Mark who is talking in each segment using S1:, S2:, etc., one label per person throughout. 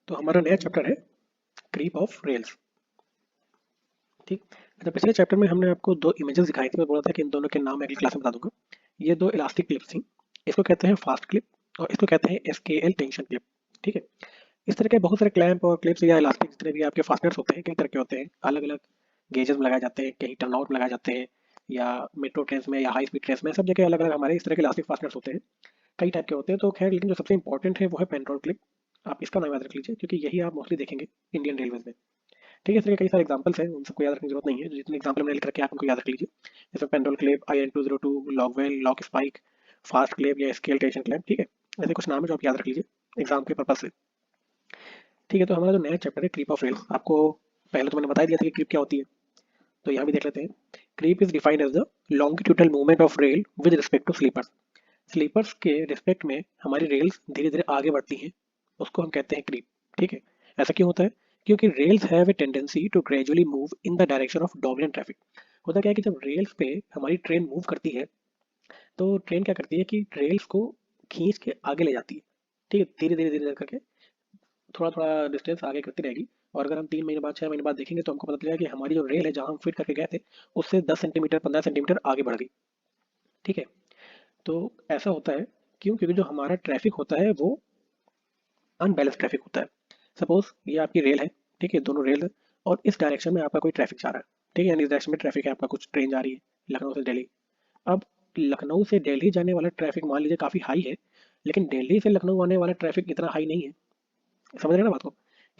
S1: तो हमारा नया चैप्टर है क्रीप ऑफ रेल्स। ठीक। अच्छा, पिछले चैप्टर में हमने आपको दो इमेजेस दिखाई थी। मैं बोला था कि इन दोनों के नाम मैं अगली क्लास में बता दूंगा। ये दो इलास्टिक क्लिप्स थी। इसको कहते हैं फास्ट क्लिप और इसको कहते हैं एसकेएल टेंशन क्लिप। ठीक है। इस तरह के बहुत सारे क्लैंप और क्लिप्स या इलास्टिक जितने भी आपके फास्टनर्स होते हैं कई तरह के होते हैं। अलग अलग गेजेस में लगाए जाते हैं, कहीं टर्नआउट में लगाए जाते हैं, या मेट्रो ट्रेन में या हाई स्पीड ट्रेन में, सब जगह अलग अलग हमारे इस तरह के इलास्टिक फास्टनर्स होते हैं। कई टाइप के होते हैं। तो खैर, लेकिन जो सबसे इंपॉर्टेंट है वो है पेंटोल क्लिप। आप इसका नाम याद रख लीजिए क्योंकि यही आप मोस्टली देखेंगे इंडियन रेलवेज में। ठीक है। इसके कई सारे एग्जांपल्स हैं, उन सबको याद रखने की जरूरत नहीं है। जितने एग्जांपल हमने लिख रखे हैं आप उनको याद रख लीजिए। जैसे Pandrol clip, IN202, lockwell, lock spike, fast clip या स्केल टेंशन क्लैंप। ठीक है। ऐसे कुछ नाम है जो आप याद रख लीजिए एग्जाम के पर्पज से। ठीक है। तो हमारा जो नया चैप्टर है क्रीप ऑफ रेल, आपको पहले तो मैंने बता दिया था कि क्रीप क्या होती है, तो यहाँ भी देख लेते हैं। Creep is defined as the longitudinal movement of rail with respect to sleepers. Sleepers के रिस्पेक्ट में हमारी रेल्स धीरे धीरे आगे बढ़ती हैं, उसको हम कहते हैं क्रीप। ठीक है। ऐसा क्यों होता है? क्योंकि rails have a tendency to gradually move in the direction of dominant traffic. होता क्या है कि जब रेल्स पे हमारी ट्रेन मूव करती है तो ट्रेन क्या करती है कि रेल्स को खींच के आगे ले जाती है। ठीक है। धीरे धीरे धीरे धीरे करके थोड़ा थोड़ा डिस्टेंस आगे करती रहेगी। और अगर हम 3 महीने बाद 6 महीने बाद देखेंगे तो हमको पता चलेगा कि हमारी जो रेल है जहाँ हम फिट करके गए थे उससे 10 सेंटीमीटर 15 सेंटीमीटर आगे बढ़ गई। ठीक है। तो ऐसा होता है क्यों? क्योंकि जो हमारा ट्रैफिक होता है वो अनबैलेंस ट्रैफिक होता है। सपोज ये आपकी रेल है। ठीक है। दोनों रेल है और इस डायरेक्शन में आपका कोई ट्रैफिक जा रहा है। ठीक है। यानी इस डायरेक्शन में ट्रैफिक है, आपका कुछ ट्रेन जा रही है लखनऊ से दिल्ली। अब लखनऊ से दिल्ली जाने वाला ट्रैफिक मान लीजिए काफ़ी हाई है, लेकिन दिल्ली से लखनऊ आने वाला ट्रैफिक इतना हाई नहीं है। समझ रहे हैं ना बात को?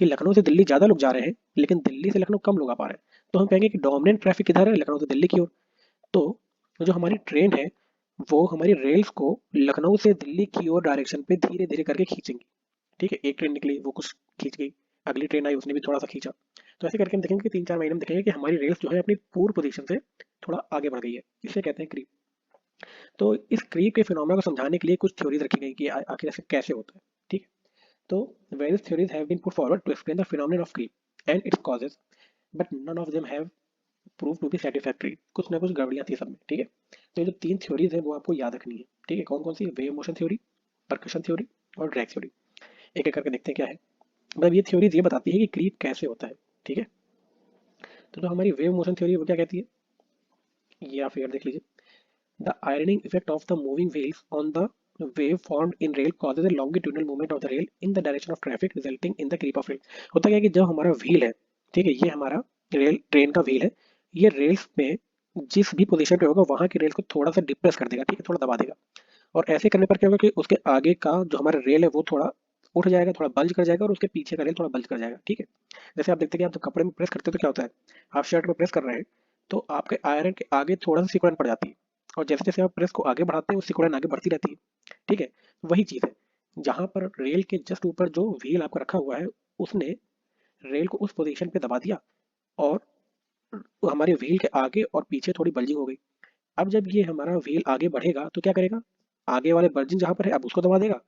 S1: कि लखनऊ से दिल्ली ज़्यादा लोग जा रहे हैं लेकिन दिल्ली से लखनऊ कम लोग आ पा रहे हैं। तो हम कहेंगे कि डोमिनेंट ट्रैफिक किधर है? लखनऊ से दिल्ली की ओर। तो जो हमारी ट्रेन है वो हमारी रेल्स को लखनऊ से दिल्ली की ओर डायरेक्शन पे धीरे धीरे करके खींचेंगी। ठीक है। एक ट्रेन निकली वो कुछ खींच गई, अगली ट्रेन आई उसने भी थोड़ा सा खींचा। तो ऐसे करके हम देखेंगे कि 3 4 महीने में देखेंगे कि हमारी रेल्स जो है अपनी पूर्व पोजीशन से थोड़ा आगे बढ़ गई है। इसे कहते हैं क्रीप। तो इस क्रीप के फिनोमेना को समझाने के लिए कुछ थ्योरीज रखी गई कि आखिर ऐसे कैसे होता है। ठीक है। तो various theories have been put forward to explain the phenomenon of creep and its causes, but none of them have proved to be satisfactory। कुछ ना कुछ गड़बड़ियां थी सब में। ठीक है। तो ये जो 3 थ्योरीज है वो आपको याद रखनी है। ठीक है। कौन कौन सी? Wave motion theory, percussion theory और ड्रैग थ्योरी। एक एक करके देखते हैं क्या है। मतलब ये थ्योरीज ये बताती है कि क्रीप कैसे होता है। ठीक है। तो जो हमारी वेव मोशन थ्योरी वो क्या कहती है, ये आप फिगर देख लीजिए। The ironing effect of the moving wheels on the wave formed in rail causes a longitudinal movement of the rail in the direction of traffic resulting in the creep of rail। होता क्या है कि जब हमारा wheel है, ठीक है, ये हमारा रेल ट्रेन का व्हील है, ये रेल्स पे जिस भी पोजीशन पे होगा वहां की रेल को थोड़ा सा डिप्रेस कर देगा। ठीक है। थोड़ा दबा देगा। और ऐसे करने पर क्या होगा कि उसके आगे का जो हमारा रेल है वो थोड़ा उठ जाएगा, थोड़ा बल्ज कर जाएगा, और उसके पीछे का रेल थोड़ा बल्ज कर जाएगा। ठीक है। जैसे आप देखते हैं कि आप जब कपड़े में प्रेस करते हो तो क्या होता है, आप शर्ट में प्रेस कर रहे हैं तो आपके आयरन के आगे थोड़ा सा सिकुड़न पड़ जाती है, और जैसे जैसे आप प्रेस को आगे बढ़ाते हैं वो सिकुड़न आगे बढ़ती रहती है। ठीक है। वही चीज़ है, जहां पर रेल के जस्ट ऊपर जो व्हील आपका रखा हुआ है उसने रेल को उस पोजीशन पे दबा दिया, और हमारे व्हील के आगे और पीछे थोड़ी बल्जिंग हो गई। अब जब ये हमारा व्हील आगे बढ़ेगा तो क्या करेगा, आगे वाले बल्जिंग जहां पर है अब उसको दबा देगा,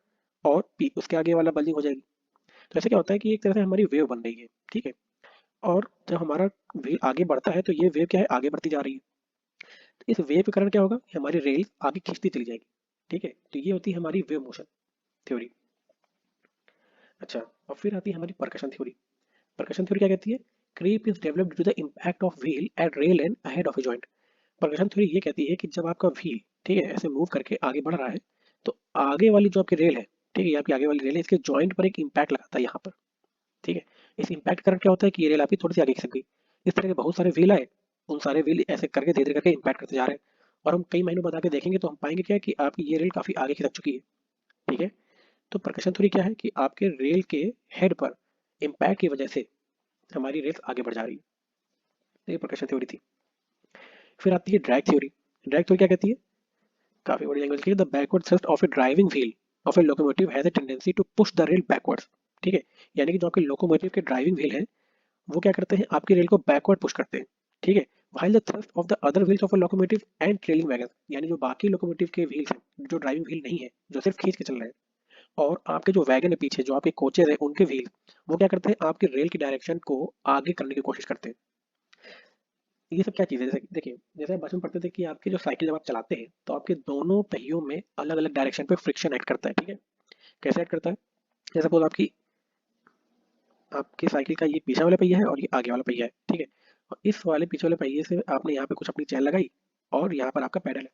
S1: और उसके आगे वाला बल्जिंग हो जाएगी। तो ऐसे क्या होता है कि एक तरह से हमारी वेव बन रही है। ठीक है। और जब हमारा व्हील आगे बढ़ता है तो ये वेव क्या है, आगे बढ़ती जा रही है। तो इस वेव के कारण क्या होगा कि हमारी रेल आगे खींचती चली जाएगी। ठीक है। तो ये होती है हमारी वेव मोशन थ्योरी। अच्छा, और फिर आती है हमारी परकशन थ्योरी। परकशन थ्योरी क्या कहती है? Creep is developed due the impact of wheel at rail and ahead of a joint. Percussion theory ये कहती है कि जब आपका व्हील, ठीक है, ऐसे मूव करके आगे बढ़ रहा है तो आगे वाली जो आपकी रेल है, ठीक है, ये आपकी आगे वाली रेल है, इसके जॉइंट पर एक इम्पैक्ट लगाता है यहाँ पर। ठीक है। इस इम्पैक्ट कारण क्या होता है कि ये रेल आपकी थोड़ी सी आगे खिसक गई। इस तरह के बहुत सारे व्हील आए, उन सारे व्हील ऐसे करके धीरे धीरे करके इम्पैक्ट करते जा रहे हैं, और हम कई महीनों बाद आके देखेंगे तो हम पाएंगे क्या कि आपकी ये रेल काफी आगे खिसक चुकी है। ठीक है। तो परकशन थ्योरी क्या है कि आपके रेल के हेड पर इम्पैक्ट की वजह से हमारी रेल आगे बढ़ जा रही है। तो ये परकशन थ्योरी थी। फिर आती है ड्रैग थ्योरी। ड्रैग थ्योरी क्या कहती है? काफी बड़ी लैंग्वेज की, the backward thrust of a driving wheel of a locomotive has a tendency to push the rail backwards. ठीक है। यानी कि जो आपके लोकोमोटिव के ड्राइविंग व्हील है वो क्या करते हैं, आपकी रेल को बैकवर्ड पुश करते हैं। ठीक है। while the thrust of the other wheels of a locomotive and trailing wagon, यानी जो बाकी लोकोमोटिव के व्हील्स हैं जो ड्राइविंग व्हील नहीं है, जो सिर्फ खींच के चल रहे हैं, और आपके जो वैगन है पीछे जो आपके कोचेज हैं उनके व्हील, वो क्या करते हैं, आपकी रेल की डायरेक्शन को आगे करने की कोशिश करते हैं। ये सब क्या चीज़ है? जैसे देखिए, जैसे आप बचपन पढ़ते थे कि आपकी जो साइकिल जब आप चलाते हैं तो आपके दोनों पहियों में अलग अलग डायरेक्शन पे फ्रिक्शन ऐड करता है। ठीक है। कैसे ऐड करता है? जैसे सपोज आपकी आपके साइकिल का ये पीछे वाला पहिया है और ये आगे वाला पहिया है, ठीक है। और इस वाले पीछे वाले पहिए से आपने यहाँ पे कुछ अपनी चैन लगाई और यहाँ पर आपका पैडल है।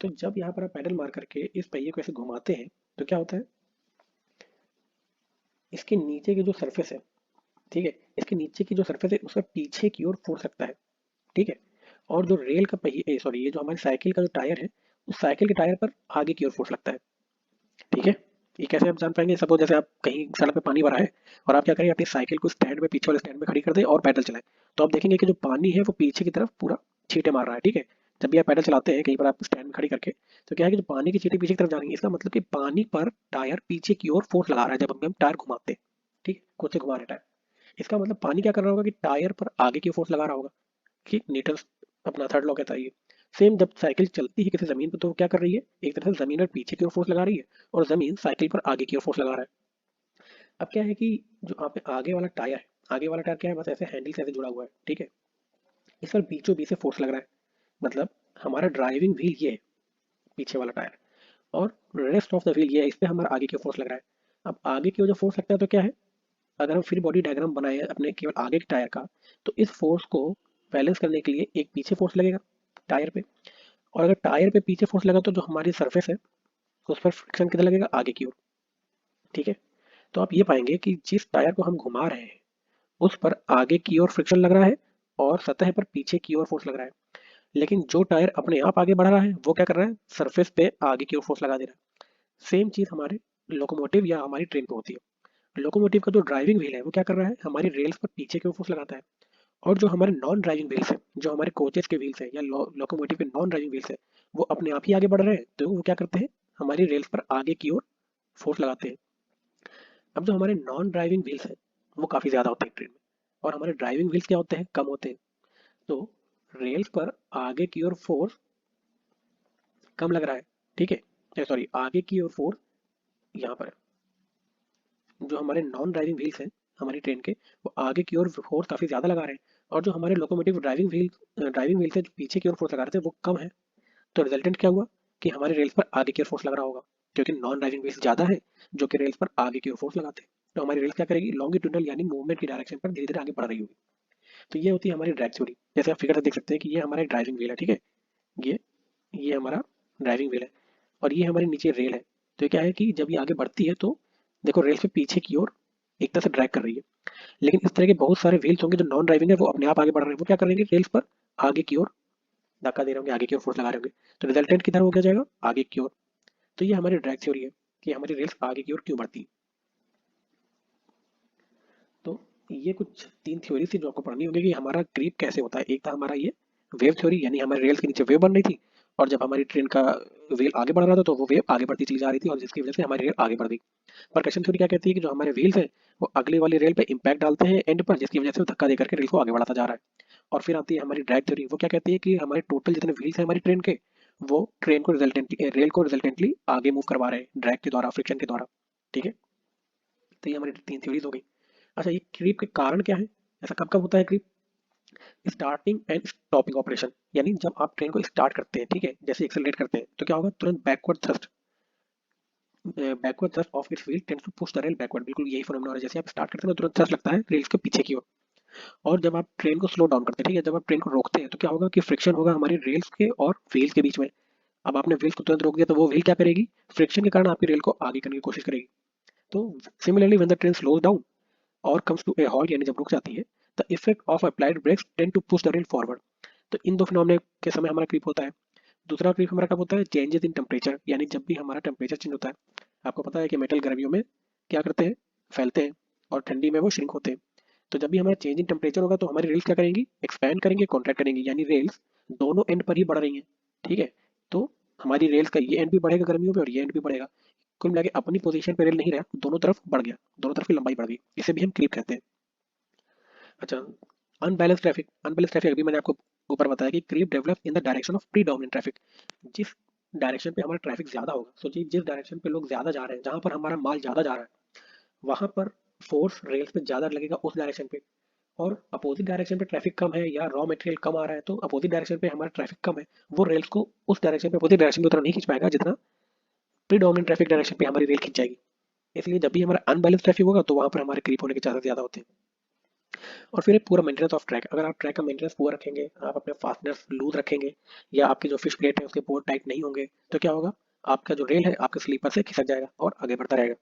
S1: तो जब यहाँ पर आप पैडल मार करके इस पहिए को ऐसे घुमाते हैं तो क्या होता है, इसके नीचे की जो सरफेस है, ठीक है, इसके नीचे की जो सरफेस है उसका पीछे की ओर फोर्स लगता है, ठीक है। और जो रेल का पहिए सॉरी ये जो हमारी साइकिल का जो टायर है, उस साइकिल के टायर पर आगे की ओर फोर्स लगता है, ठीक है। ये कैसे आप जान पाएंगे, सपोज जैसे आप कहीं सड़क पे पानी भरा है और आप क्या करें, अपनी साइकिल को स्टैंड में, पीछे वाले स्टैंड में खड़ी कर दें और पैदल चलाएं, तो आप देखेंगे कि जो पानी है वो पीछे की तरफ पूरा छींटे मार रहा है, ठीक है। जब भी आप पैदल चलाते हैं कहीं पर आप स्टैंड में खड़ी करके, तो क्या है कि जो पानी की छींटे पीछे की तरफ जा रही है, इसका मतलब कि पानी पर टायर पीछे की ओर फोर्स लगा रहा है जब हम टायर घुमाते हैं, ठीक है, खुद से घुमा रहे हैं टायर। इसका मतलब पानी क्या कर रहा होगा कि टायर पर आगे की फोर्स लगा रहा होगा, कि न्यूटन अपना थर्ड लॉ कहता है ये। सेम जब साइकिल चलती है किसी जमीन पर तो वो क्या कर रही है, एक तरह से जमीन पर पीछे की ओर फोर्स लगा रही है और जमीन साइकिल पर आगे की ओर फोर्स लगा रहा है। अब क्या है कि जो आप आगे वाला टायर है, आगे वाला टायर क्या है, बस ऐसे हैंडल से ऐसे जुड़ा हुआ है, ठीक है। इस पर बीचों बीच से फोर्स लग रहा है, मतलब हमारा ड्राइविंग व्हील ये है, पीछे वाला टायर, और रेस्ट ऑफ द व्हील ये है, इस पे हमारा आगे की फोर्स लग रहा है। अब आगे की ओर जो फोर्स लगता है तो क्या है, अगर हम फ्री बॉडी डायग्राम बनाए अपने केवल आगे के टायर का, तो इस फोर्स को बैलेंस करने के लिए एक पीछे फोर्स लगेगा टायर पे, और अगर टायर पे पीछे फोर्स लगा तो जो हमारी सरफेस है उस पर फ्रिक्शन कितना लगेगा, आगे की ओर, ठीक है। तो आप ये पाएंगे कि जिस टायर को हम घुमा रहे हैं उस पर आगे की ओर फ्रिक्शन लग रहा है और सतह पर पीछे की ओर फोर्स लग रहा है। लेकिन जो टायर अपने आप आगे बढ़ रहा है वो क्या कर रहा है, सरफेस पे आगे की ओर फोर्स लगा दे रहा है। सेम चीज हमारे लोकोमोटिव या हमारी ट्रेन पे होती है। लोकोमोटिव का जो ड्राइविंग व्हील है वो क्या कर रहा है, हमारी रेल्स पर पीछे की ओर फोर्स लगाता है। और जो हमारे नॉन ड्राइविंग व्हील्स है, जो हमारे कोचेस के व्हील्स है या लोकोमोटिव के नॉन ड्राइविंग व्हील्स है, वो अपने आप ही आगे बढ़ रहे हैं, तो वो क्या करते हैं, हमारी रेल्स पर आगे की ओर फोर्स लगाते हैं। अब जो हमारे नॉन ड्राइविंग व्हील्स हैं वो काफ़ी ज़्यादा होते हैं ट्रेन में, और हमारे ड्राइविंग व्हील्स क्या होते हैं, कम होते हैं। तो रेल्स पर आगे की ओर फोर्स कम लग रहा है, ठीक है, सॉरी आगे की ओर फोर्स यहाँ पर है। जो हमारे नॉन ड्राइविंग व्हील्स हैं हमारी ट्रेन के, वो आगे की ओर फोर्स काफ़ी ज़्यादा लगा रहे हैं, और जो हमारे लोकोमोटिव ड्राइविंग व्हील से जो पीछे की ओर फोर्स लगा रहे थे वो कम है। तो रिजल्टेंट क्या हुआ कि हमारे रेल्स पर आगे की ओर फोर्स लग रहा होगा, क्योंकि नॉन ड्राइविंग व्हील्स ज़्यादा है जो कि रेल्स पर आगे की ओर फोर्स लगाते हैं। तो हमारी रेल्स क्या करेगी, लॉन्गिट्यूडनल यानी मूवमेंट की डायरेक्शन पर धीरे धीरे आगे बढ़ रही होगी। तो ये होती है हमारी ड्रैग थ्योरी। जैसे आप फिगर से देख सकते हैं कि ये हमारा ड्राइविंग व्हील है, ठीक है, ये ये हमारा ड्राइविंग व्हील है और ये हमारे नीचे रेल है। तो क्या है कि जब ये आगे बढ़ती है तो देखो रेल से पीछे की ओर एक तरह से ड्रैग कर रही है। लेकिन इस तरह के बहुत सारे व्हील्स होंगे जो नॉन ड्राइविंग है, वो अपने आप आगे बढ़ रहे हैं, वो क्या करेंगे, रेल्स पर आगे की ओर धक्का दे रहे होंगे, आगे की ओर फोर्स लगा रहे होंगे। तो रिजल्टेंट किधर हो क्या जाएगा, आगे की ओर। तो ये हमारी ड्रैग थ्योरी है कि हमारी रेल्स आगे की ओर क्यों बढ़ती है। तो ये कुछ तीन थ्योरी थी जो आपको पढ़नी होगी कि हमारा क्रीप कैसे होता है। एक था हमारा ये वेव थ्योरी, यानी हमारे रेल्स के नीचे वेव बन रही थी, और जब हमारी ट्रेन का व्हील आगे बढ़ रहा था तो वो वेव आगे बढ़ती चली जा रही थी और जिसकी वजह से हमारी रेल आगे बढ़ गई। परकशन थ्योरी क्या कहती है कि जो हमारे व्हील्स हैं वो अगली वाली रेल पे इम्पैक्ट डालते हैं एंड पर, जिसकी वजह से वो धक्का देकर के रेल को आगे बढ़ाता जा रहा है। और फिर आती है हमारी ड्रैग थ्योरी, वो क्या कहती है कि हमारे टोटल जितने व्हील्स हैं हमारी ट्रेन के, वो ट्रेन को रिजल्टेंटली रेल को रिजल्टेंटली आगे मूव करवा रहे हैं ड्रैग के द्वारा, फ्रिक्शन के द्वारा, ठीक है। तो ये हमारी तीन थ्योरीज हो गई। अच्छा, ये क्रीप के कारण क्या है, ऐसा कब कब होता है creep, starting and stopping operation, यानी जब आप ट्रेन को स्टार्ट करते हैं, ठीक है, जैसे एक्सेलरेट करते हैं तो क्या होगा, तुरंत backward thrust of its wheel tends to push the rail backward, बिल्कुल यही फिनोमेनन है। जैसे आप स्टार्ट करते हैं तो तुरंत थ्रस्ट लगता है रेल्स के पीछे की ओर, और जब आप ट्रेन को स्लो डाउन करते हैं, ठीक है, जब आप ट्रेन को रोकते हैं तो क्या होगा कि फ्रिक्शन होगा हमारी रेल्स के और व्हील्स के बीच में। अब आपने व्हील्स को तुरंत रोक दिया तो वो व्हील क्या करेगी, फ्रिक्शन के कारण आपकी रेल को आगे करने की कोशिश करेगी। तो similarly when the train slows down और कम्स टू ए हॉल्ट, यानी जब रुक जाती है, the effect of applied brakes tend to push the rail forward. तो इन दो फिनोमेना के समय हमारा क्रीप होता है। दूसरा क्रीप हमारा कब होता है, चेंजेस इन टेम्परेचर, यानी जब भी हमारा टेम्परेचर चेंज होता है। आपको पता है कि मेटल गर्मियों में क्या करते हैं, फैलते हैं, और ठंडी में वो श्रिंक होते हैं। तो जब भी हमारा चेंज इन टेम्परेचर होगा तो हमारी रेल्स क्या करेंगी, एक्सपैंड करेंगे, कॉन्ट्रैक्ट करेंगी, यानी रेल्स दोनों एंड पर ही बढ़ रही हैं, ठीक है। तो हमारी रेल्स का ये एंड भी बढ़ेगा गर्मियों में और ये एंड भी बढ़ेगा। कुल मिला के अपनी पोजीशन पे रेल नहीं रहा, दोनों तरफ बढ़ गया, दोनों तरफ की लंबाई बढ़ गई, इसे भी हम क्रीप कहते हैं। अच्छा, अनबैलेंस ट्रैफिक अभी मैंने आपको ऊपर बताया कि creep develop in the direction of predominant traffic. जिस डायरेक्शन पे हमारा ट्रैफिक ज्यादा होगा, सोचिए जिस डायरेक्शन पे लोग ज्यादा जा रहे हैं, जहां पर हमारा माल ज्यादा जा रहा है, वहां पर फोर्स रेल्स पे ज्यादा लगेगा उस डायरेक्शन पे। और अपोजिट डायरेक्शन पे ट्रैफिक कम है या रॉ मटेरियल कम आ रहा है, तो अपोजिट डायरेक्शन पे हमारा ट्रैफिक कम है, वो रेल्स को उस डायरेक्शन पे, अपोजिट डायरेक्शन में उतना नहीं खींच पाएगा जितना प्रीडोमिनेंट ट्रैफिक डायरेक्शन पे हमारी रेल खींच जाएगी। इसलिए जब भी हमारा अनबैलेंस ट्रैफिक होगा तो वहाँ पर हमारे क्रीप होने के चांसेस ज़्यादा होते हैं। और फिर पूरा मेंटेनेंस ऑफ ट्रैक, अगर आप ट्रैक का मेंटेनेंस पूरा रखेंगे, आप अपने फास्टनर्स लूज रखेंगे या आपकी जो फिश प्लेट है उसके बोर्ड टाइट नहीं होंगे, तो क्या होगा, आपका जो रेल है आपके स्लीपर से खिसक जाएगा और आगे बढ़ता रहेगा।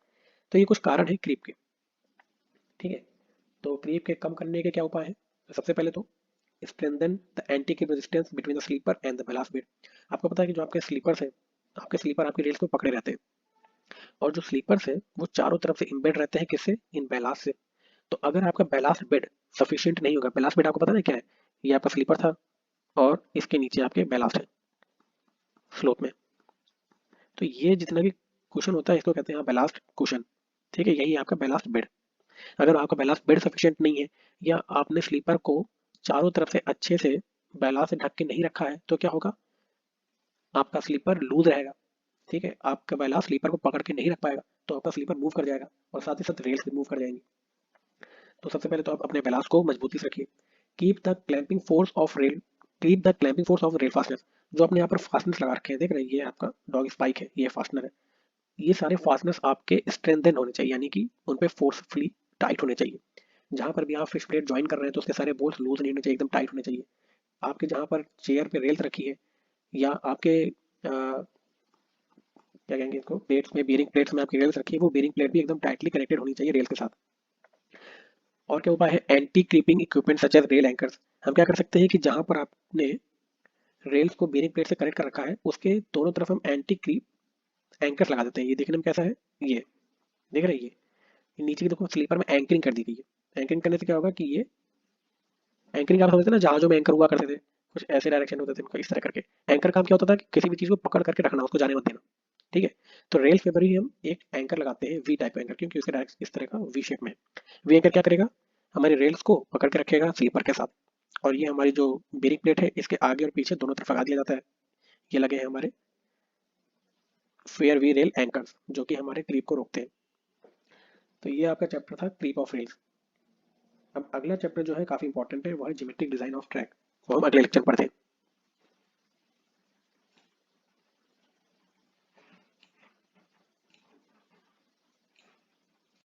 S1: तो ये कुछ कारण है क्रीप के। ठीक है, तो क्रीप के कम करने के क्या उपाय हैं? तो सबसे पहले तो strengthen the anti creep resistance between the sleeper and the ballast bed. आपको पता है कि जो आपके स्लीपर्स है, आपके स्लीपर आपकी रेल्स को पकड़े रहते हैं, और जो स्लीपर्स है वो चारों तरफ से इम्बेड रहते हैं, किससे, इन बैलास्ट से। तो अगर आपका बैलास्ट बेड सफिशिएंट नहीं होगा, बैलास्ट बेड आपको पता है क्या है, ये आपका स्लीपर था और इसके नीचे आपके बैलास्ट है स्लोप में। तो ये जितना भी कुशन होता है इसको कहते हैं बैलास्ट कुशन। ठीक है, यही आपका बैलास्ट बेड। अगर आपका बैलास्ट बेड सफिशिएंट नहीं है या आपने स्लीपर को चारों तरफ से अच्छे से बैलास्ट से ढक के नहीं रखा है, तो क्या होगा, आपका स्लीपर लूज रहेगा। ठीक है, आपका बैलास्ट स्लीपर को पकड़ के नहीं रख पाएगा, तो आपका स्लीपर मूव कर जाएगा और साथ ही साथ रेल्स भी मूव कर जाएंगी। तो सबसे पहले तो आप अपने बैलास्ट को मजबूती से रखिए। Keep the clamping force of rail keep the clamping force of rail fastener. जो आपने यहाँ पर फास्टनर्स लगा रखे हैं, देख रहे हैं, ये आपका डॉग स्पाइक है, ये फास्टनर है। ये सारे फास्टनर्स आपके स्ट्रेंथन होने चाहिए, यानी कि उन पे फोर्सफुली टाइट होने चाहिए। जहां पर भी आप फिश प्लेट ज्वाइन कर रहे हैं तो उसके सारे बोल्ट लूज नहीं होने चाहिए, एकदम टाइट होने चाहिए। आपके जहां पर चेयर पे रेल्स रखी है या आपके क्या कहेंगे इसको, प्लेट्स में, बेरिंग प्लेट्स में आपकी रेल्स रखी है, वो बेरिंग प्लेट भी एकदम टाइटली कनेक्टेड होनी चाहिए रेल के साथ। और क्या उपाय है, anti creeping equipment such as rail anchors. हम क्या कर सकते हैं कि जहां पर आपने रेल्स को बेरिंग प्लेट से कनेक्ट कर रखा है उसके दोनों तरफ हम एंटी क्रीप एंकर्स लगा देते हैं। ये देखने में कैसा है, ये देख रहे हैं, ये नीचे की देखो स्लीपर में एंकरिंग कर दी गई है। एंकरिंग करने से क्या होगा कि ये एंकरिंग, आप समझते हैं ना, जहाजों में एंकर हुआ करते थे, कुछ ऐसे डायरेक्शन होते थे उनका, इस तरह करके। एंकर काम क्या होता था कि किसी भी चीज को पकड़ करके रखना, उसको जाने मत देना। ठीक है, तो रेल पे पर ही हम एक एंकर लगाते हैं, वी टाइप एंकर, क्योंकि उसके डायरेक्ट इस तरह का वी शेप में। वी एंकर क्या करेगा, हमारी रेल्स को पकड़ के रखेगा स्लीपर के साथ। और ये हमारी जो बेरिंग प्लेट है इसके आगे और पीछे दोनों तरफ लगा दिया जाता है। ये लगे हैं हमारे फेयर वी रेल एंकर्स, जो कि हमारे क्रीप को रोकते हैं। तो ये आपका चैप्टर था क्रीप ऑफ रेल्स। अब अगला चैप्टर जो है काफी इंपॉर्टेंट है, वो है ज्योमेट्रिक डिजाइन ऑफ ट्रैक, वो हम अगले लेक्चर में पढ़ते हैं।